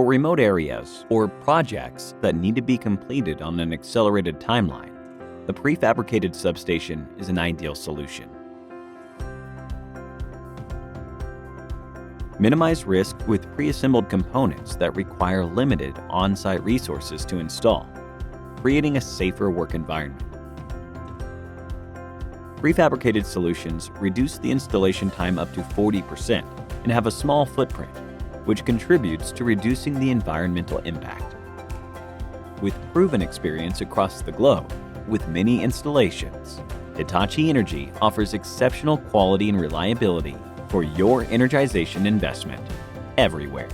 For remote areas or projects that need to be completed on an accelerated timeline, the prefabricated substation is an ideal solution. Minimize risk with pre-assembled components that require limited on-site resources to install, creating a safer work environment. Prefabricated solutions reduce the installation time up to 40% and have a small footprint, which contributes to reducing the environmental impact. With proven experience across the globe with many installations, Hitachi Energy offers exceptional quality and reliability for your energization investment everywhere.